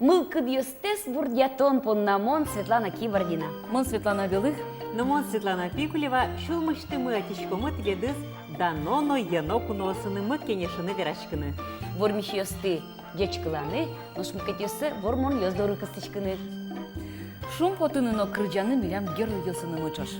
Мылкыд ёстес бурдьятон поннамон Светлана Кибордина. Мон Светлана Белых. Номон Светлана Пикулева, шулмышты мы отечкомы тиледыз, даноно ено куносыны мы кенешыны верачкыны. Вормиш ёсты дечкыланы, ношмыкет ёсы вормон ёздоры кыстычкыны. Шум потыныно крыджаны милям герлы ёсыны мычаш.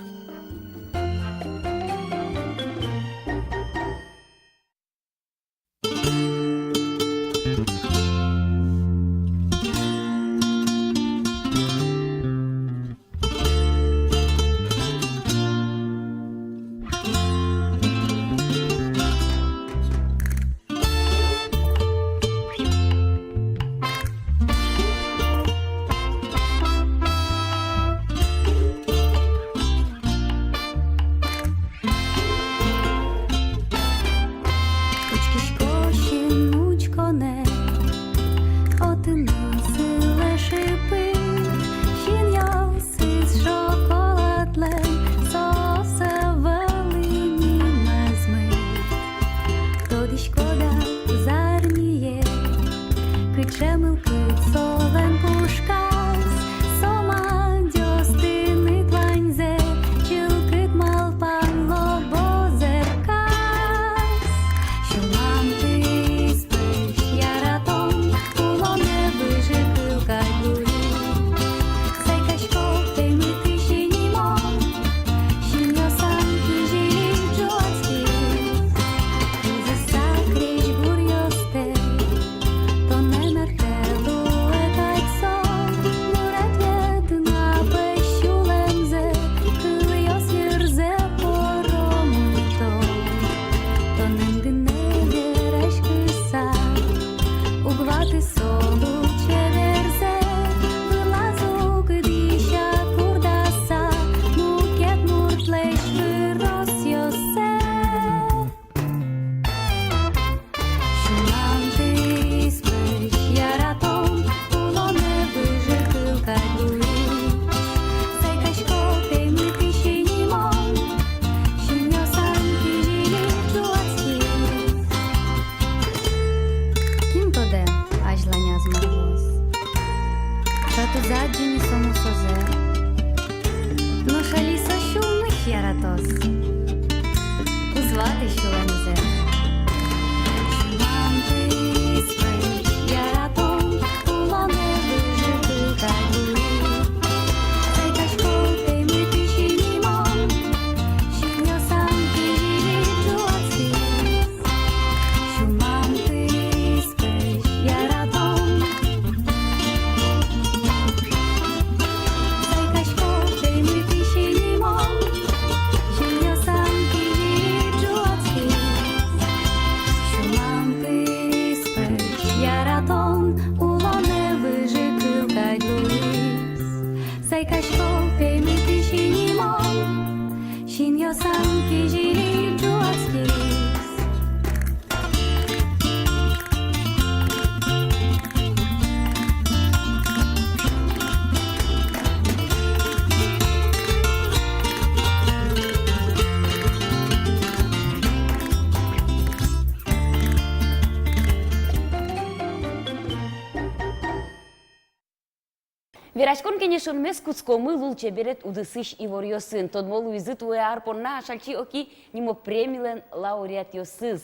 Верашкон кенешон мес куцкомы лулче берет удысыш ивор ёсын. Тодмол уизы туэ арпонна шальчи оки нимо премилен лауреат ёсыз.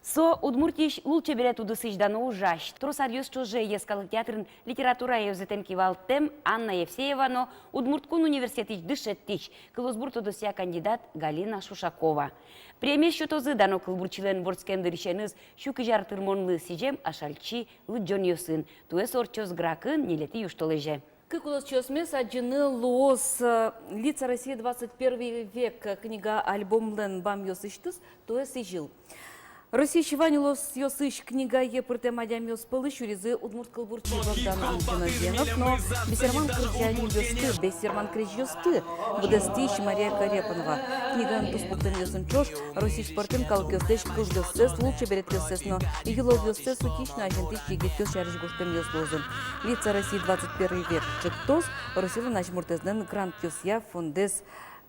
Со удмуртиш лулче берет удысыш дано ужаш. Тросар ёс чоже ескалык театрын литература ёзетен кивалтем Анна Евсеевано Удмурткун университетич дышеттич. Кылозбурт одосия кандидат Галина Шушакова. Премия счетозы дано кылбурчилен ворскенды ришеныз шуки жартырмонлы сижем ашальчи лыджон ёсын. Туэ сорчоз гракын нелети юштолеже. Кыкулос чосмес аджины лоос «Лица России 21 век» книга альбомлен бам ёсыштыз, туэ сижил. Российский ванилос ёсыш книга епырте мадям ёспылы шуризы удмурт кылбурчи Богдан Антонов, но бесерман критяни ёсты, бесерман крич ёсты, будестич Мария Карепанова. Книга антуспуктен ёсынчош, Российский спортен калк ёстеч кылж ёсес, лучше берет ёсес, но игилов ёсес утично агентич егет ёс шарыш гоштем ёслозын. Лица России 21 век. Чектос, Россия начмуртезнен грант ёсья фондес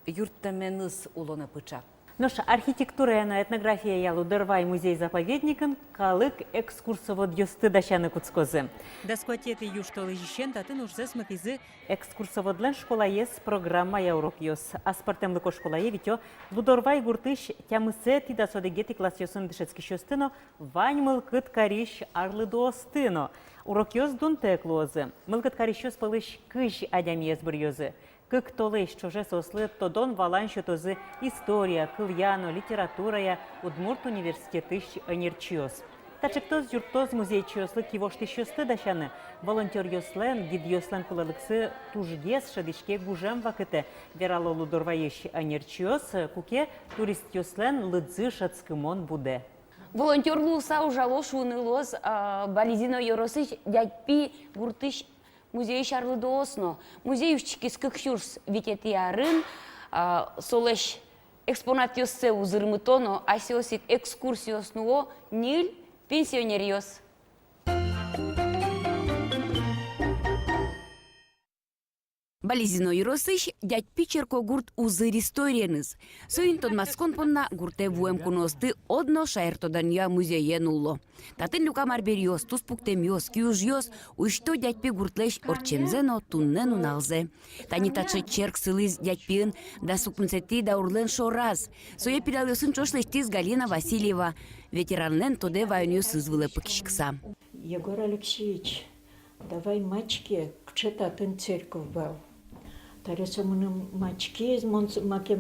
юрттаменыс улона пыча. Нож архитектура на этнография ялу дырвай музей-заповедникын калык экскурсовод ёсты дащаны куцкозы. Доскотеты юштолы жищен татын ужзес мыкизы экскурсоводлен школаес программа яурок ёс. Аспартемлыко школае витё лудорвай гуртыш тямысе тида содегети класс ёсын дышецки шёстыно вань мылкыт кариш арлы доостыно. Урок ёс дун теклозы. Мылкыт кариш ёс пылыш кыш адямиес бір ёзы. Как толеш чуже сослы, то дон валанщу тозы история, кыльяно, литературая, Удмурт университетыш анерчиос. Тачек тоз юртоз музей чиослы кивошты шёсты дащаны, волонтер ёслен, гид ёслен кулалыксы туждес шадышке гужем вакыты, верало лудорваеш анерчиос, куке турист ёслен лыдзы шацкымон буде. Волонтер луса ужалош унылоз бализино yorosыш дядьпи гуртыш музей шарлы доосно. Музей ушчикис кыкшурс витетиарын солеш экспонат ёссе узырмытоно, асиосик экскурсиоснуо нил пенсионер ёс. Бализино юросыш дядь пичерко гурт узыр историяныз. Соин тонмаскон понна гурте вуем куносты одно шаертоданья музейен улло. Татын люкамар бериос, туспуктем ёс, кюж ёс, уйшто дядь пи гуртлеш орчемзено туннен уналзе. Тани тачы черк сылыз дядь пиын да сукмцети да урлен шораз. Сое пидал ёсын чошлештиз Галина Васильева, ветеранлен тоде вайон ёсыз вылы пыкшикса. Егор Алексеевич, давай мачки, кчетатын церковь был. Тарисомным мачки, маке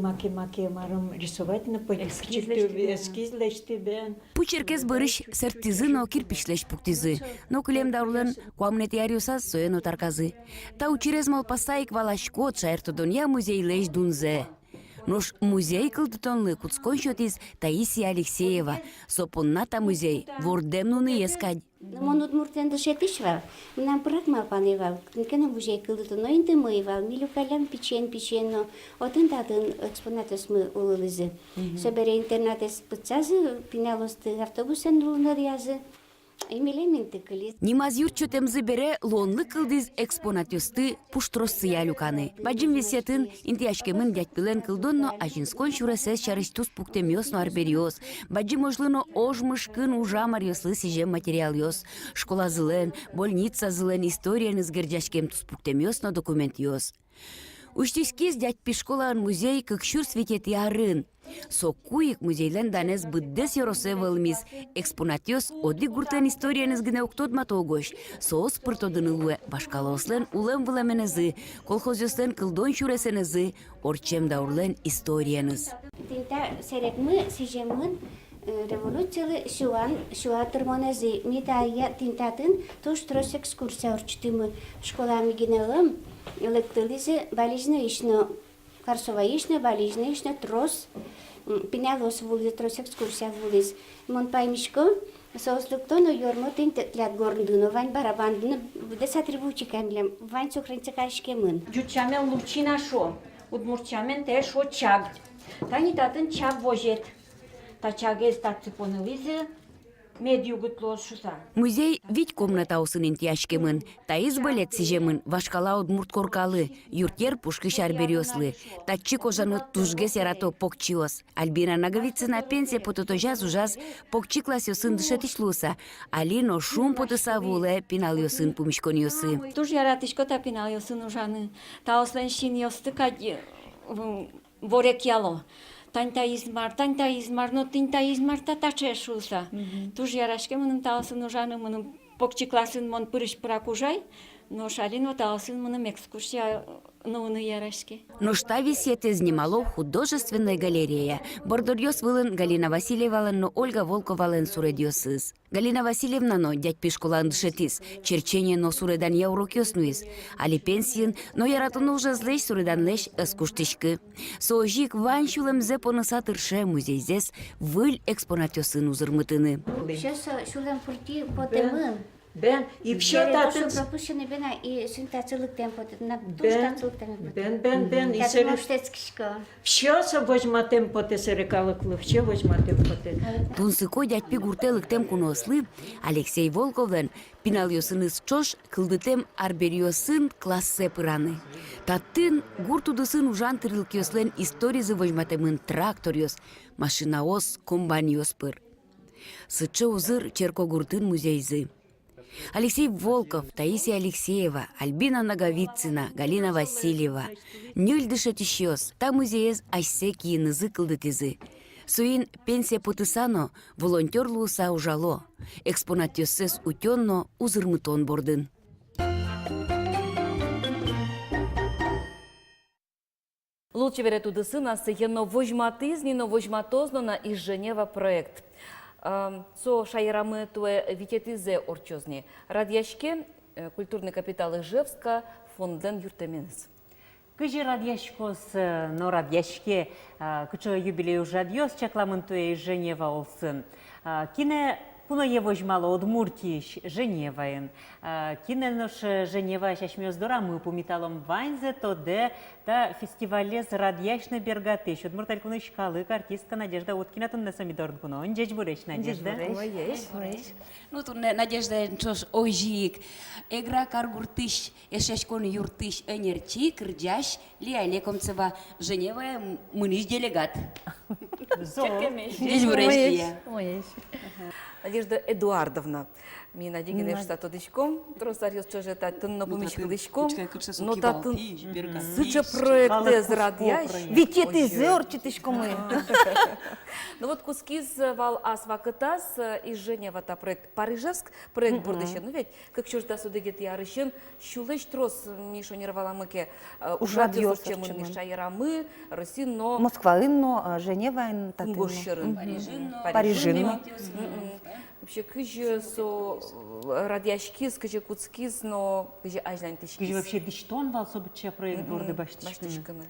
марам рисовать на эскизлештебен. Пучеркес бырыш сертизыно кирпичлеш пуктизы, но кылем даурлен куамнет яриосаз соено тарказы. Та учерез мал пасайк валашко чаертодония музейлеш дунзе. Нож музей кылдытонлы куцкой счетиз Таисия Алексеева, сопонната музей, вордемнуны ескадь. Мон Удмуртен дышетишвал, нам прагмал паневал, кныкена музей кылдытоно инты мыйвал, милюкалям пичен, отын татын экспонатос мы улылызы. Собере интернатес пыцазы, пиналосты автобусен лунарязы. Нимаз юрчотемзы бере лонлы кылдыз экспонат ёсты пуштросы ялюканы. Баджим весетін интияшкемын дядьпилен кылдонно ажинскон шуресес чарыстус пуктем ёсно арбериос. Баджим ожлыно ожмышкын ужамар ёслы сижем материал ёс. Школа зылен, больница зылен историяны сгердяшкем тус пуктем ёсно документ ёс. Уштискиз дядьпи школан музей кыкшур светет ярын. Сокуик музейлен данез быддес йоросе вылмиз. Экспонатиос оди гуртен историяныз гыне уктодма тогош. Соос пыртодынылуэ башкалослен улем вылеменезы, колхозёслен кылдон шуресенезы, орчем даурлен историяныз. Тинта серекмы сижемын революциялы шуатырмонезы медая тинтатын туш трос экскурсия орчтымы школами генелым электылизы балижны ишно Карсова ишне, балижны ишне, трос, пинялос вулиз, трос экскурсия вулиз. Мон паймишко, сослуктоно йормо тин тетлят горндуно, вань барабандыны, дес атрибутчик эмлем, вань сохранцакашкемын. Джучамен лучина шо, удмурчамен те шо чагд. Тани татын чаг вожет. Та чагез та цепонылизы, медиу гытлоз шуса. Музей вить комната усын интияшкемын, таиз балет сижемын, вашкала удмурт коркалы, юртер пушкыш арбериослы, татчи кожаны тужге серато покчиос. Альбина Наговицына пенсия пототожаз ужаз покчи класс ёсын дышетиш луса, алино шум потыса вуле пинал ёсын пумишкон ёсы. Туж яратышко та пинал ёсын ужаны, та ослен шин ёсты кади ворек яло. Таньта измар, но тинта измар та таче шуса. Туж ярашке мыным таосын ужаны, мыным покчи классын мон пырыш пракужай, но шалино таосын мыным экскурсия науны ярашке. Но шта висеты знимало художественная галерея. Бордорьёс вылын Галина Васильева, но Ольга Волкова суредьёсыз. Галина Васильевна но дядь пишкулан дышетис, черчение но суредан я урок ёснуис. Али пенсиен, но яратуну уже злещ суредан лещ эскуштишкы. Соожик ваншулем зе понаса тырше музей зес выль экспонат ёсын узырмытыны. Сейчас шулем пурти потемын, Бен, и все Бере татын... душу пропущены бена и синтацилык темпо, на туш Бен, тацилык темпо. бен, и Как сери... мовштецкишко. Все со возьма темпоте серекалыклы, все возьма темпоте. Тунсыко дядьпи гуртелык тем кунослы Алексей Волковлен пинал йосыныс чош кылдытем арбериосын классе пыраны. Таттын гуртудысын ужан тырылк йослен историзы возьматемын тракториос, машинаос, комбаниос пыр. Сычы узыр Черкогуртын музейзы. Алексей Волков, Таисия Алексеева, Альбина Наговицына, Галина Васильева. Нюльдыша тищёс, та музеез айсе кийинызы кылдытизы. Суин пенсия потысано, волонтер лууса ужало. Экспонат йоссес утённо, узырмытон бордын. Лучше берет удысына сыйно вожматызни, но вожматозно на из Женева проект. Со шайрамы туе витетизе орчозни. Радьяшке культурный капитал Ижевска фонден юртеменес. Кыжи радьяшкос, но радьяшке, кычы юбилею жадьос, чакламынтуе Женева олсын. Кине пуно евожмало Удмуртиш Женеваен. Кинельнош Женева шашмёс дора мы помиталом ванзе, то де та фестивале с радьяшны бергатыш. Удмурталь куныш калык артистка Надежда Уткина тунна самидорн куно. Он дечь буреш, Надежда. Ну, тут Надежда чош ojik. Егра каргуртыш, ешешкон юртыш, энерчи, кырджаш, лиалекомцева, Женева, мыныш делегат. Здесь буреш. Надежда Эдуардовна. Ми надигне штат одичком, тросарьос чоже та тынно помичкылышком, но та тын сыча проекте з радьяш. Витеты зерчитышко мы. Ну вот куски вал ас вакытас из Женева та проект Парижевск, проект бурдыщен. Ну ведь, как чужда судегет ярыщен, щулыш трос мишо не рвала мыке. радиос чем орчымын. миша ярамы, Росин, но Москва инно, Женева ин татыно. Унгошшырын. Парижинно. Вообще, кыжы со радьяшкиз, кыжы куцкиз, но кыжы ажлань Кыжи тышкиз. вообще диштон вал событча проект борды баштышканы. Баштышканы.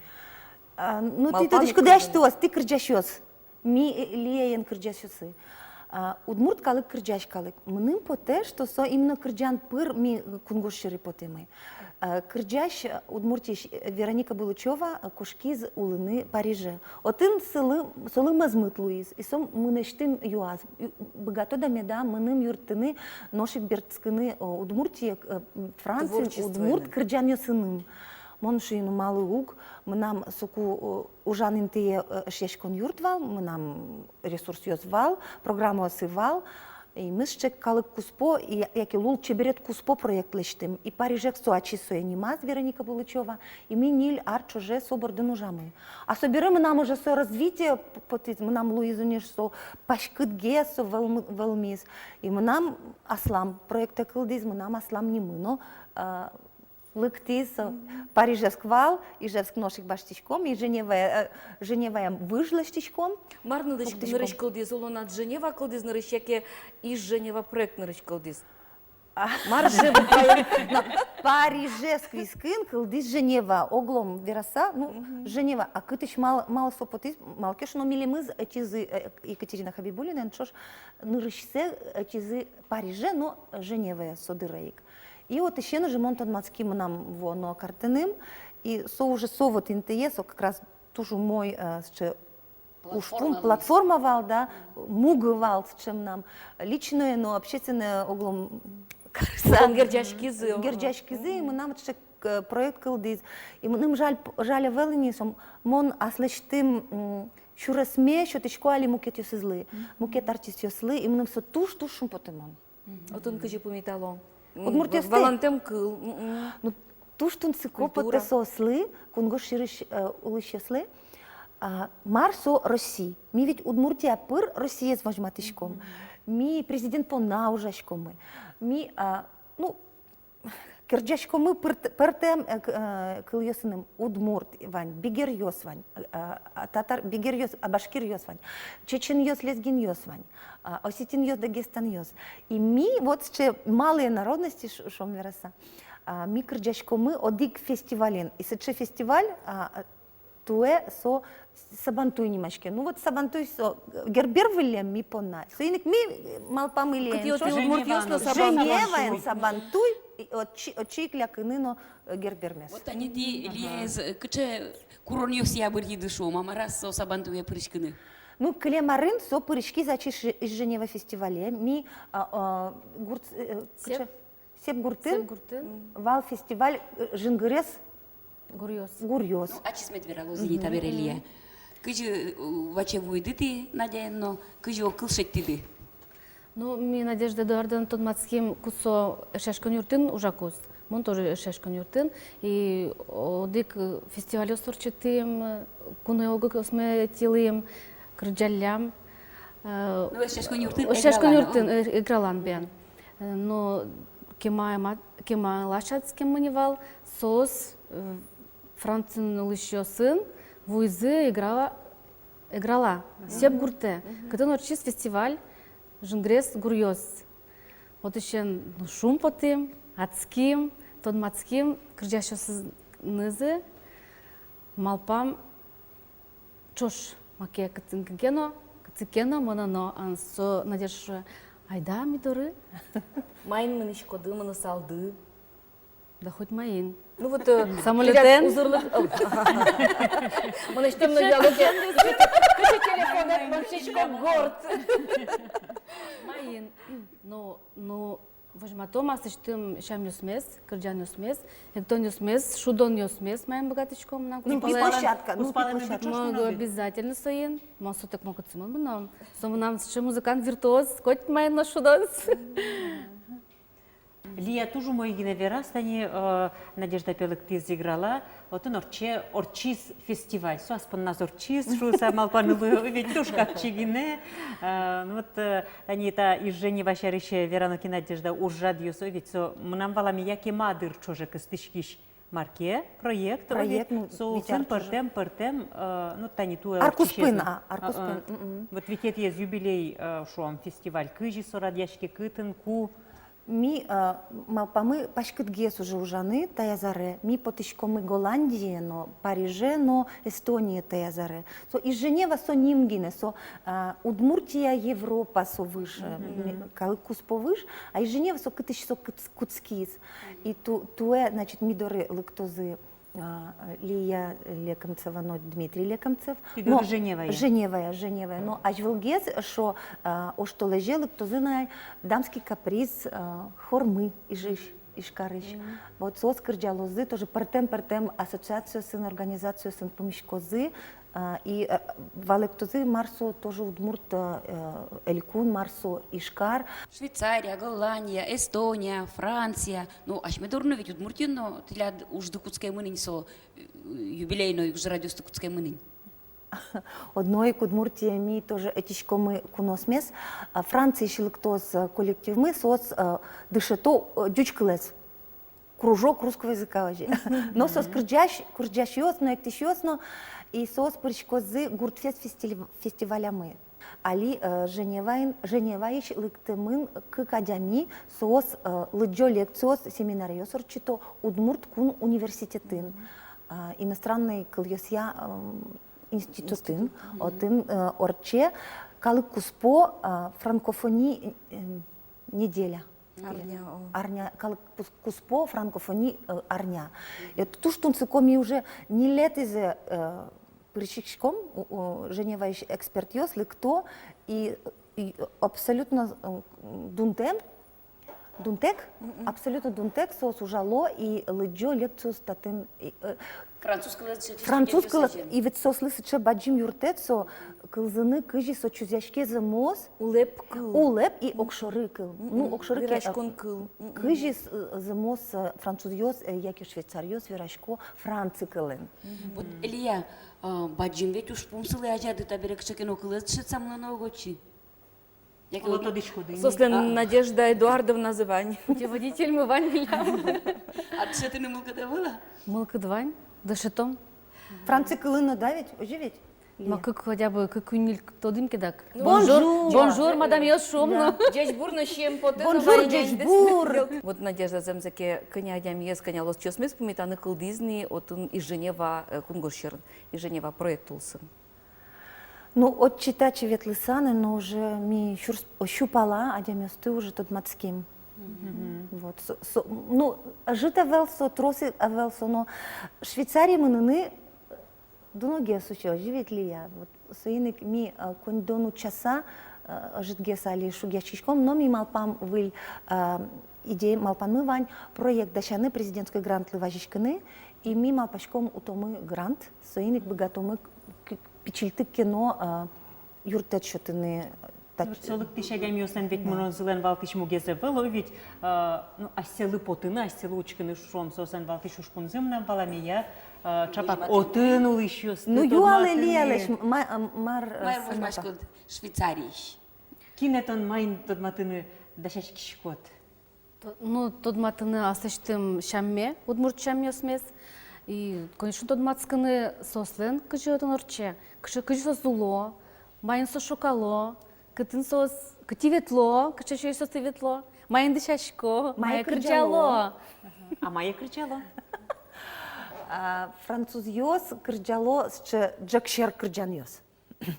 Ну ты Малпаны тодышко дяштос, ты кырджашос. Ми лиен кырджашосы. Удмурт калык кырджаш калык. Мным поте, что со именно кырджан пыр ми кунгошшыры потемы. Кырджаш Удмуртиш Вероника Булычева кушкиз улыны Париже. Отын сылы мазмыт Луиз. И сом мынештин юаз. Богато да меда мыным юртыны ношик бертскыны Удмуртия Франции Удмурт кырджан йосыным. Моншину малый уг, мы нам соку ужанин тие шешкон юртвал, мы нам ресурс йозвал, программу осывал, и мы ще калык куспо, и яки лучше берет куспо проект лештим, и Парижек суачи соенимаз Вероника Булычева, и мы ниль арч уже собордын ужамы. А соберем мы нам уже со развитие, мы нам Луизу ниш со пашкыт гесо велмиз, и мы нам аслам проекта кылдиз, мы нам аслам не мы, но Лыктис, Парижевск вал, Ижевск ношик баштичком, и Женева выжила штичком. Марна нырыш кылдиз, ол над Женева кылдиз нырыш, яке из Женева проект нырыш кылдиз. Марже Парижевск вискын кылдиз Женева, оглом вераса, ну, Женева, а кытыш мало сопотиз, малкеш, но милимыз чизы Екатерина Хабибулина, чош нырышсе чизы Париже, но Женева содыраик. И вот еще же Монтон Мацки мы нам воно картиным, и со уже совод интересов, как раз тоже мой платформа вал, да, мугывал, с чем нам личное, но общественное оглом Герджашкизы, мы нам еще проект кылдиз, и мы нам жаль веленисом, мон аслештим шурасме, что тычко али мукет йосызлы, мукет артист йослы, и мы нам все туш потемон. Вот он кыжи помитало. Удмуртия Валантем кыл. Ну, туштун сыкопа сослы, кунгош ширыш улышеслы, марсо России. Ми ведь Удмуртия пыр Россия с важматышком. Ми президент по наужашком мы. Ми, ну, кирджашком мы пыртем кыл йосыным Удмурт вань, бигер йос вань, татар бигер йос, башкир йос вань, чечен йос, лезгин йос вань. Осетин йос, Дагестан йос. И ми, вот ще малые народности, шом вераса, ми кырджашко мы одик фестивален. И сече фестиваль, туе со сабантуй немашке. Ну вот сабантуй со гербер вылем ми понна. Со инек ми малпам или Кыти от удмурт ёсно сабантуй. Женеваен сабантуй очикля кыныно гербермес. Вот они ти лиез кыче куроньёс ябыр едышо, мамарас со сабантуя прышкыны. Ну, клемарын со пырышки зачиш из Женева фестиваля. Ми сеп гуртын вал фестиваль жингырес Гурьёс. гурьёс. Ачис медвера лозини таберелия. Кыжы ваче вуйдыты надяенно, кыжы окылшет тиды. Ну, ми Надежда Эдуардовна Тодмацким кусо шашкан юртын ужакус. Мон тоже шашкан юртын. И одик фестиваль осорчатым, куны огык осме тилым, кырджалям. Ну, шашкан юртын Шашкан юртын игралан бен. Но кема лашацким маневал, сос Францин лыщё сын, вуйзы играла. Сеп гурте. Кытын орчис фестиваль, жингрес гурьёс. Вот еще шум потым, ацким, тодмацким, кырджашосыз нызы, малпам чош маке кыцыкено, монано, ансо надежда айда мидоры. Майын мыныш коды, мыны салды. Да хоть маин. Ну вот Самолетен. узырлык. Мыныш темно диалоге. Кычы телефон этмашечко горд. Маин. Ну, возьмато сыштым шам юсмес, кырджан юсмес, эктон юсмес, шудон юсмес, моим богатычком на Ну, площадка, ну, площадка. Могу обязательно стоин. Мосоток могут симон бном. Сом нам ще музыкант виртуоз, коть маин на шудон. Лия тоже мой геневера, стани Надежда Пелык ты изыграла, вот он орчиз фестиваль, суаспан нас орчиз, шу самал панылы, ведь тоже как чигине, вот они это из Женева шарище Вераноки Надежда уржад юсо, ведь со нам валами яки мадыр чоже кыстышкиш марке проект, ну, со сын пертем, ну тани ту Аркуспын. вот ведь это есть юбилей шуам фестиваль кыжи сорадяшки кытын ку. Ми малпамы пашкытгес уже ужаны таязаре, ми потышкомы Голландии, но Париже, но Эстонии таязаре. Со из Женева со нимгине, со Удмуртия Европа со выше, калыкус повыш, а из Женева со кытыш со куцкис. И туэ, значит, мидоры лыктозы Лия Лекомцева, но Дмитрий Лекомцев. Но Женевая. Женевая. Но аж вилгез, що ошто лежели, хто знає, дамський каприз, хормы, ишкарыш. Вот соскырджа лозы, тоже партем ассоциацию сын, организацию сын помощь козы, и валектозы Марсо тоже удмурт Элькун, Марсо Ишкар. Швейцария, Голландия, Эстония, Франция. Ну, аж медорно ведь удмуртино, тиляд уж докутская мынынь со юбилейной уж радио докутская мынынь. Одной Удмуртии ми тоже этичкомы куносмес. Франция шилктоз коллектив мы соц дышето дючкылес. Кружок русского языка вообще. Но сос курджаш йосно, эктиш и сос причкозы гуртфест фестиваля мы. Али Женеваиш лыктымын к академии сос лыджо лекциос семинар чито Удмурт кун университетын. Иностранный кыльёсья институтын, отын орче калык куспо франкофони неделя. Арня, калык куспо франкофони арня. Это ту, что ми уже не лет из причикшком, Женева эксперт ёсли, кто и абсолютно Дунтек, абсолютно дунтек, сос ужало и лыджо лекцию статын. Французская, и ведь сос лысы че баджим юртецо, кылзыны кыжи со чузяшке замоз, улеп и окшоры кыл. Ну, окшоры кыжи замоз французьёс, яки швейцарьёс, вирашко, францы кылын. Вот Илья, баджим ведь уж помсылы ажады таберек чекено кылыз шитсам на ногочи. Сосле Надежда Эдуардовна Зывань. Водитель мы Вань. А что ты не мылка давала? Мылка двань, да шитом. Францы кылыны, да ведь? Уже ведь? Ну, как хотя бы, как униль, кто дым кидак. Бонжур. Бонжур, мадам Йошумно. Джечбур на чем поты. Бонжур, джечбур. Вот Надежда Земзаке, коня дям ес, коня лос чосмес, помитаны кылдизни, отын из Женева, кунгошерн, из Женева проект улсын. Ну, от читачи ветлысаны, но уже ми щупала, а деместы уже тут мацким. Вот, ну, жита велсо, тросы велсо, но Швейцария мы доноге сучо, живет ли я? Вот, соиник ми кондону часа, житгеса али шугячишком, но ми малпам выль идея малпаны вань, проект дащаны президентской грант лыважишканы, и ми малпашком утомы грант, соиник богатомы печильты кино юртет шотыны. Солык тишагам йосан ведь монозылен валтиш мугезе было ведь ну аселы потына аселы учканы шон сосан валтиш ушпун земна валамия чапак отын улыш йосты. Ну юалы лиялеш мар Майер возьмашкод Швейцарии. Кинетон майн тодматыны дашаш кишкот. Ну, тот матыны асыштым шамме, удмурт шамме смес. И, конечно, тот мацканы сослен, кыжы отын орче, кыжы сосуло, майын сошукало, кытын сос, кыти ветло, кыжы шой сосы ветло, майын дышашко, майы кырджало. А моя кричала. Француз йос кырджало с джакшер кырджан йос.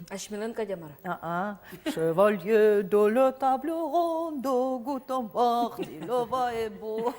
Ашмилен кадямара. Chevalier de la table ronde, Gutenberg, le va et beau.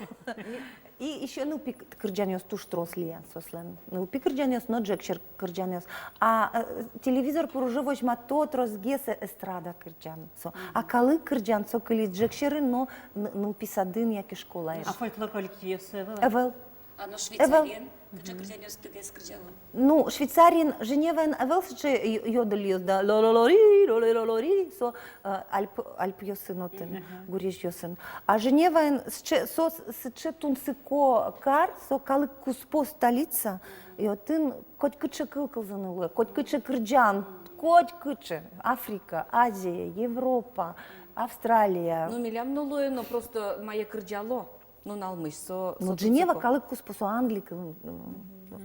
И еще ну пик кырджанёс туш трослия сослен. Ну пик кырджанёс, но джекшер кырджанёс. А телевизор поружевоч ма тот розгесе эстрада кырджан. А калы кырджан со кали джекшеры, но ну писадын яки школа. А фольклор коллектив йосы было? Эвел. Оно швейцариен, кача критянёс тыгес кричала. Ну, Швейцарин, Женевен, велсиче йодельёс, да, лололори, лололори, со альп йосынотын, гуреш йосын. А Женевен, сче тунсыко кар, со калык куспо столица, йотын коть кыче кылкылзынылы, коть кыче кырджан, коть кыче, Африка, Азия, Европа, Австралия. Ну, милям нулуе, но просто моя кырджало. Ну, налмыш, со... Ну, Женева калык куспо, со Англика.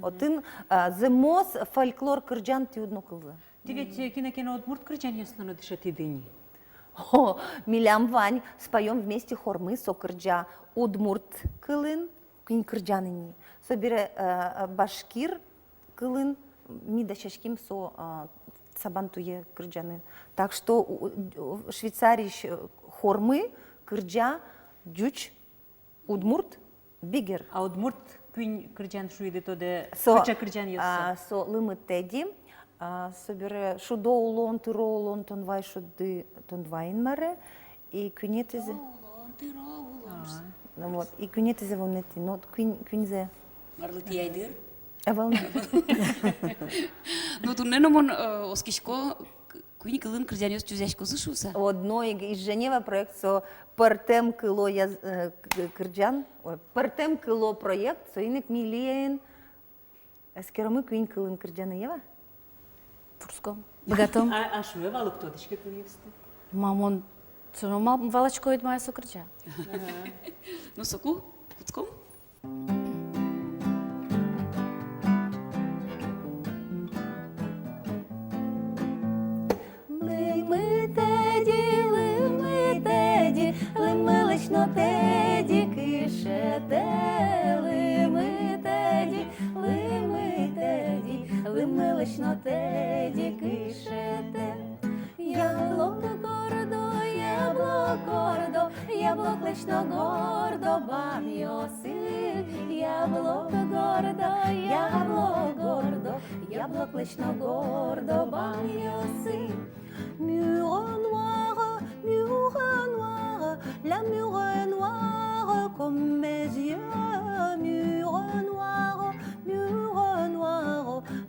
Отын зимос фольклор кырджан ти одно кылзы. Ты ведь кино удмурт кричан йосланы дышати дыни. О, милям вань, споем вместе хормы, со кырджа удмурт кылын, кын кырджаныни. Собере башкир кылын, ми дашашким со сабантуе кырджаны. Так что в Швейцарии хормы, кырджа, дюч, удмурт, бигер. А удмурт кын кричан шуиды тоде Со кыча кричан йосы. со лымытеди, собере шудо улон, тыро улон, тонвай шуды, тонвайн маре, и кюнетезе. Вот, и кюнетезе вонети, но кюнзе. Марлыти яйдыр. Эвал. Ну тунненомон оскишко куни кылын критянёс тюзяшко зышуса. Одно из Женева проект со партем кыло кырджан, партем кыло проект, со инек милиен, эскеромы кюн кылын кырджаны ева? Пурском. Богатом. А шуе валык тодышка кыл йосты? Мамон, цуно мал валачко ид моя сокрча. Ну соку, куцком? Лимилично теді, кишете, лимилично теді, кишете. Яблоко гордо, яблок лично гордо, бам йоси. Яблоко гордо, яблок лично гордо, бам йоси. Mur noir, la mure noire comme mes yeux. Mur noir,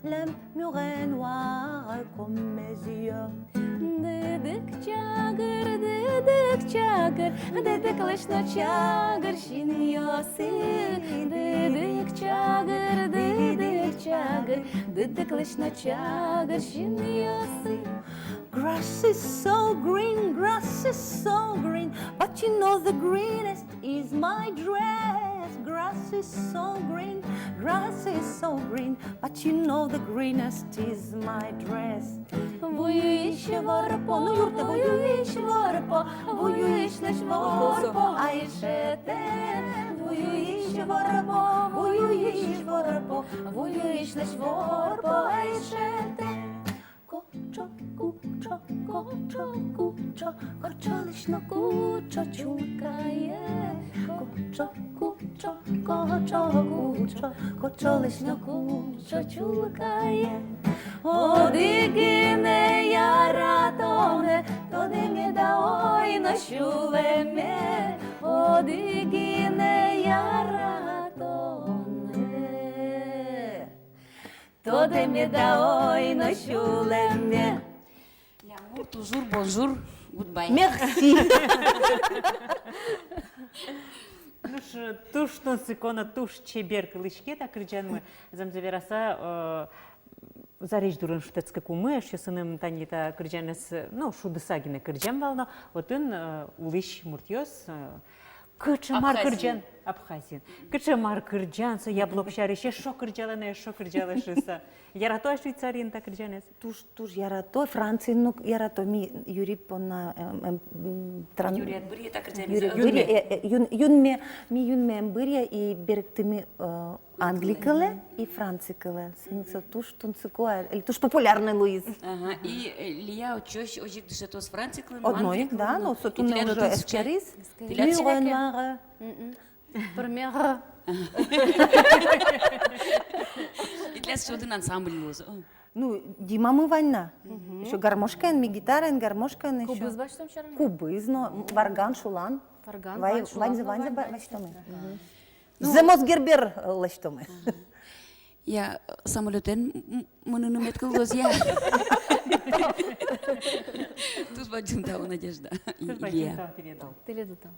la mure noire comme mes yeux. Dedik çagır, dedik lışno çagır şinyosi. Dedik çagır, dedik lışno çagır şinyosi. Grass is so green, but you know the greenest is my dress. Grass grass is so green, grass is so green, but you know the greenest is my dress. Воюєш ворпо, ну юрте, воюєш ворпо, воюєш лиш ворпо, айше те. Воюєш ворпо, воюєш ворпо, воюєш лиш ворпо, айше те. Кучо, кучо, кучо, кучо, кучо лиш на кучо чулкає. Кучо, кучо, кучо, кучо, кучо лиш на кучо чулкає. Одигине я ратоне, то диме да ой на шулеме. Одигине я ратоне, то диме да ой на шулеме. L'amour, toujours, bonjour, goodbye. Мерси. Ну ж, туш тонсикона, туш чебер кылычке та кырджанмы замзавераса зареж дурын шутецке кумы, що сыным танита кырджанес, ну, шудысагине кырджан вална, отын улыш муртьос, кычымар кырджан, Абхазин. Кычымар кырджан, со яблок шарище, шо кырджалане, шо кырджалашыса. Яратой Швейцарин та кырджанес. Туш яратой, Франций, ну, яратой, ми юри пона... Юрий Бырия так Юнме ембирия и беректими англикале и францикале. Смисъл, туш тунцикоа, или туш популярна Луиз. Ага, и Лия очош ожик душето с Франция клен. Одной, да, но со ту не уже ескерис. Тилят си река? Мюренара. Премьера. И тля се один ансамбль лоза. Ну, димамы война. Еще гармошкен, ми гитарен, гармошкен. Кубыз баштам шаран? Кубыз, но варган, шулан. Варган, Ванза баштаме. Земос гербер лаштаме. Я самолетен мынын меткыл лозя. Туз баджунтау надежда. Туш Лия. бачын Теледутан.